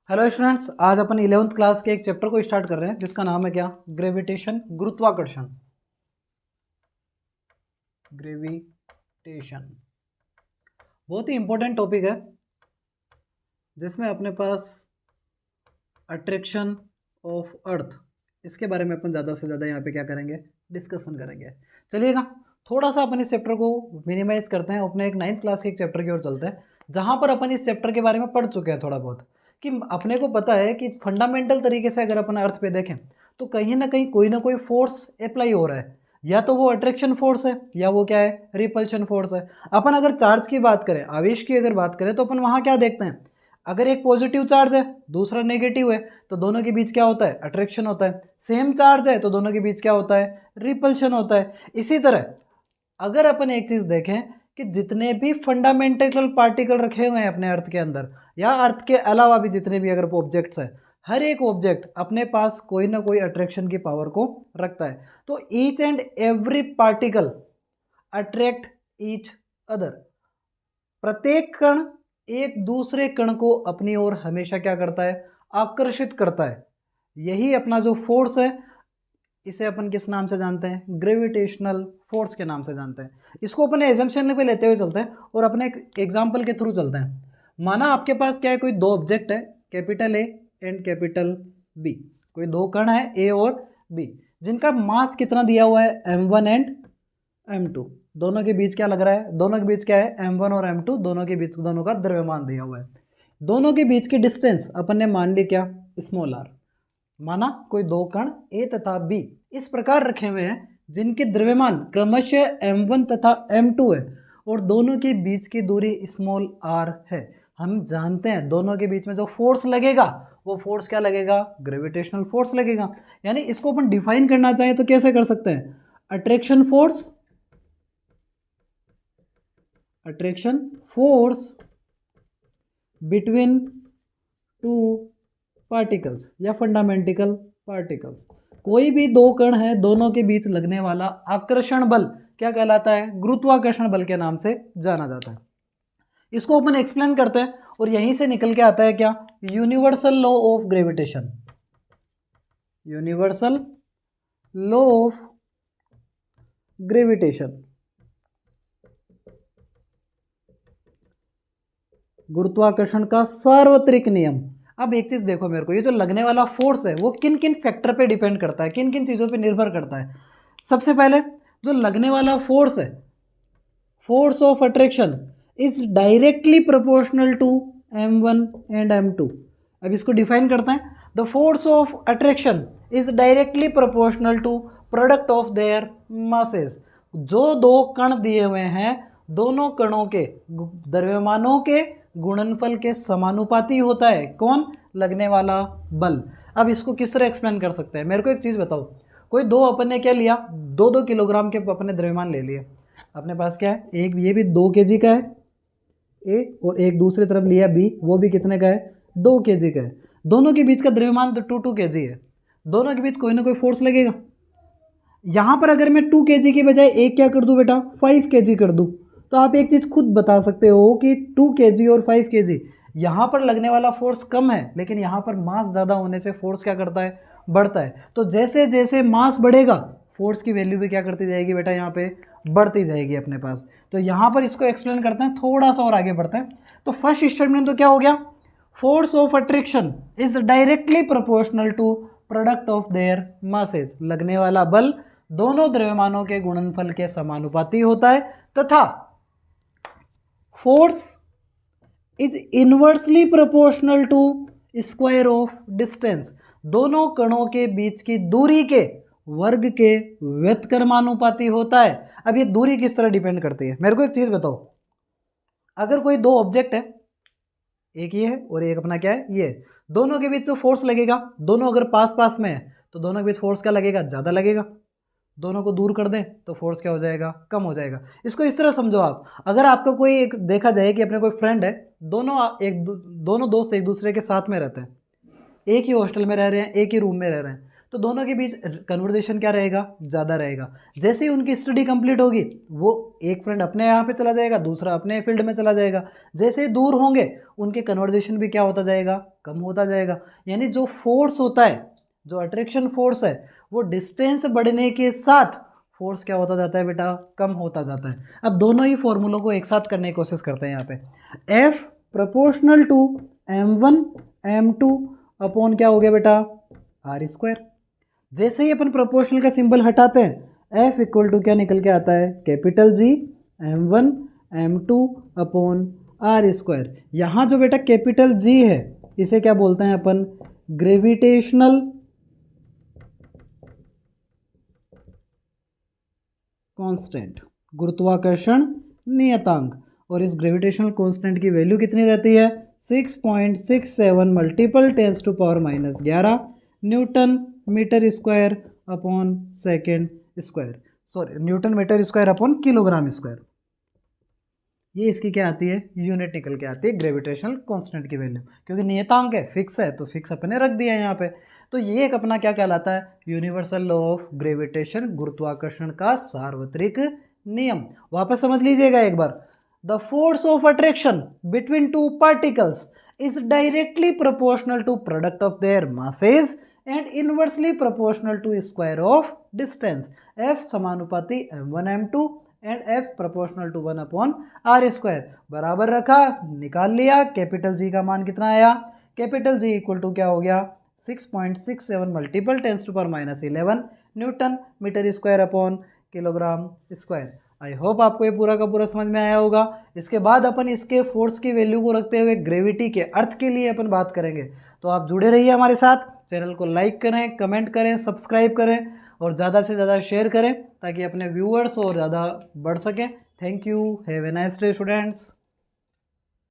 Hello students, आज अपन 11th class के एक चैप्टर को स्टार्ट कर रहे हैं जिसका नाम है क्या? ग्रेविटेशन, गुरुत्वाकर्षण। ग्रेविटेशन बहुत ही इंपॉर्टेंट टॉपिक है जिसमें अपने पास अट्रैक्शन ऑफ अर्थ, इसके बारे में अपन ज़्यादा से ज़्यादा यहाँ पे क्या करेंगे, डिस्कशन करेंगे। चलिएगा थोड़ा सा अपन इस चैप्टर को मिनिमाइज करते हैं, अपने एक 9th क्लास के एक चैप्टर की ओर चलते हैं जहाँ पर अपन इस चैप्टर के बारे में पढ़ चुके हैं थोड़ा बहुत, कि अपने को पता है कि फंडामेंटल तरीके से अगर अपन अर्थ पे देखें तो कहीं ना कहीं कोई ना कोई फोर्स अप्लाई हो रहा है, या तो वो अट्रैक्शन फोर्स है या वो क्या है, रिपल्शन फोर्स है। अपन अगर चार्ज की बात करें, आवेश की अगर बात करें, तो अपन वहाँ क्या देखते हैं, अगर एक पॉजिटिव चार्ज है दूसरा नेगेटिव है तो दोनों के बीच क्या होता है, अट्रैक्शन होता है। सेम चार्ज है तो दोनों के बीच क्या होता है, रिपल्शन होता है। इसी तरह अगर अपन एक चीज़ देखें कि जितने भी फंडामेंटल पार्टिकल रखे हुए हैं अपने अर्थ के अंदर या अर्थ के अलावा भी जितने भी अगर ऑब्जेक्ट्स हैं, हर एक ऑब्जेक्ट अपने पास कोई ना कोई अट्रैक्शन की पावर को रखता है। तो each and every particle attract each other. प्रत्येक कण एक दूसरे कण को अपनी ओर हमेशा क्या करता है, आकर्षित करता है। यही अपना जो फोर्स है इसे अपन किस नाम से जानते हैं, ग्रेविटेशनल फोर्स के नाम से जानते हैं। इसको अपने एजम्पशन पे लेते हुए चलते हैं और अपने एक एग्जाम्पल के थ्रू चलते हैं। माना आपके पास क्या है, कोई दो ऑब्जेक्ट है, capital A and capital B. कोई दो कण है ए और बी जिनका मास कितना दिया हुआ है, m1 एंड m2। दोनों के बीच क्या लग रहा है, दोनों के बीच क्या है, m1 और m2, दोनों के बीच दोनों का द्रव्यमान दिया हुआ है। दोनों के बीच की डिस्टेंस अपन ने मान ली क्या, स्मॉल r। माना कोई दो कण ए तथा बी इस प्रकार रखे हुए हैं जिनके द्रव्यमान क्रमशः m1 तथा m2 है और दोनों के बीच की दूरी स्मॉल r है। हम जानते हैं दोनों के बीच में जो फोर्स लगेगा वो फोर्स क्या लगेगा, ग्रेविटेशनल फोर्स लगेगा। यानी इसको अपन डिफाइन करना चाहें तो कैसे कर सकते हैं, attraction force between two particles या फंडामेंटल पार्टिकल्स। कोई भी दो कण है, दोनों के बीच लगने वाला आकर्षण बल क्या कहलाता है, गुरुत्वाकर्षण बल के नाम से जाना जाता है। इसको अपन एक्सप्लेन करते हैं और यहीं से निकल के आता है क्या, universal law of gravitation. Universal law of gravitation, गुरुत्वाकर्षण का सार्वत्रिक नियम। अब एक चीज़ देखो मेरे को, ये जो लगने वाला फोर्स है वो किन किन फैक्टर पे डिपेंड करता है, किन किन चीज़ों पे निर्भर करता है। सबसे पहले जो लगने वाला फोर्स है, force of attraction is directly proportional to m1 and m2। अब इसको डिफाइन करते हैं, the force of attraction is directly proportional to product of their masses. जो दो कण दिए हुए हैं दोनों कणों के द्रव्यमानों के गुणनफल के समानुपाती होता है। कौन, लगने वाला बल। अब इसको किस तरह एक्सप्लेन कर सकते हैं, मेरे को एक चीज़ बताओ। कोई दो अपन ने क्या लिया, 2-2 किलोग्राम के अपने द्रव्यमान ले लिए। अपने पास क्या है, एक ये भी 2 kg का है ए और एक दूसरी तरफ लिया बी, वो भी कितने का है, 2 kg का है। दोनों के बीच का द्रव्यमान तो 2-2 kg है। दोनों के बीच कोई ना कोई फोर्स लगेगा। यहाँ पर अगर मैं 2 kg की बजाय एक क्या कर दूँ बेटा, 5 kg कर दूँ, तो आप एक चीज़ खुद बता सकते हो कि 2 kg और 5 kg यहाँ पर लगने वाला फोर्स कम है, लेकिन यहाँ पर मास ज़्यादा होने से फोर्स क्या करता है, बढ़ता है। तो जैसे जैसे मास बढ़ेगा फोर्स की वैल्यू भी क्या करती जाएगी बेटा, यहाँ पे बढ़ती जाएगी अपने पास। तो यहाँ पर इसको एक्सप्लेन करते हैं, थोड़ा सा और आगे बढ़ते हैं। तो फर्स्ट स्टेटमेंट तो क्या हो गया, force of attraction is directly proportional to product of their masses. लगने वाला बल दोनों द्रव्यमानों के गुणनफल के समानुपाती होता है तथा force is inversely proportional to square of distance. दोनों कणों के बीच की दूरी के वर्ग के व्युत्क्रमानुपाती होता है। अब ये दूरी किस तरह डिपेंड करती है, मेरे को एक चीज़ बताओ। अगर कोई दो ऑब्जेक्ट है, एक ये है और एक अपना क्या है ये, दोनों के बीच जो फोर्स लगेगा, दोनों अगर पास पास में है तो दोनों के बीच फोर्स क्या लगेगा, ज़्यादा लगेगा। दोनों को दूर कर दें तो फोर्स क्या हो जाएगा, कम हो जाएगा। इसको इस तरह समझो आप, अगर आपका कोई एक देखा जाए कि अपने कोई फ्रेंड है, दोनों दोस्त एक दूसरे के साथ में रहते हैं, एक ही हॉस्टल में रह रहे हैं, एक ही रूम में रह रहे हैं, तो दोनों के बीच कन्वर्जेशन क्या रहेगा, ज़्यादा रहेगा। जैसे ही उनकी स्टडी कंप्लीट होगी वो एक फ्रेंड अपने यहाँ पे चला जाएगा, दूसरा अपने फील्ड में चला जाएगा। जैसे ही दूर होंगे उनके कन्वर्जेशन भी क्या होता जाएगा, कम होता जाएगा। यानी जो फोर्स होता है, जो अट्रैक्शन फोर्स है, वो डिस्टेंस बढ़ने के साथ फोर्स क्या होता जाता है बेटा, कम होता जाता है। अब दोनों ही फॉर्मूलों को एक साथ करने की कोशिश करते हैं यहाँ पे। F proportional to m1 m2 upon क्या हो गया बेटा, आर स्क्वायर। जैसे ही अपन प्रोपोर्शनल का सिंबल हटाते हैं F इक्वल टू क्या निकल के आता है, capital G m1 m2 upon R square. यहाँ जो बेटा कैपिटल G है इसे क्या बोलते हैं अपन, ग्रेविटेशनल कांस्टेंट, गुरुत्वाकर्षण नियतांक। और इस ग्रेविटेशनल कांस्टेंट की वैल्यू कितनी रहती है, 6.67 multiple 10⁻⁻11 newton metre square upon second square, sorry newton metre square upon kilogram square. ये इसकी क्या आती है, यूनिट निकल के आती है ग्रेविटेशनल कांस्टेंट की वैल्यू। क्योंकि नियतांक है, फिक्स है, तो फिक्स अपने रख दिया है यहाँ पे। तो ये एक अपना क्या कहलाता है, यूनिवर्सल लॉ ऑफ ग्रेविटेशन, गुरुत्वाकर्षण का सार्वत्रिक नियम। वापस समझ लीजिएगा एक बार। The force of attraction between two particles is directly proportional to product of their masses and inversely proportional to square of distance. F समानुपाती m1 m2 and F proportional to 1 upon R square. बराबर रखा, निकाल लिया। Capital G का मान कितना आया, capital G equal to क्या हो गया, 6.67 multiple 10⁻⁻11 newton metre square upon kilogram square. I hope आपको ये पूरा का पूरा समझ में आया होगा। इसके बाद अपन इसके फोर्स की वैल्यू को रखते हुए ग्रेविटी के अर्थ के लिए अपन बात करेंगे। तो आप जुड़े रहिए हमारे साथ। चैनल को लाइक करें, कमेंट करें, सब्सक्राइब करें और ज़्यादा से ज़्यादा शेयर करें ताकि अपने व्यूअर्स और ज़्यादा बढ़ सकें। Thank you, have a nice day students.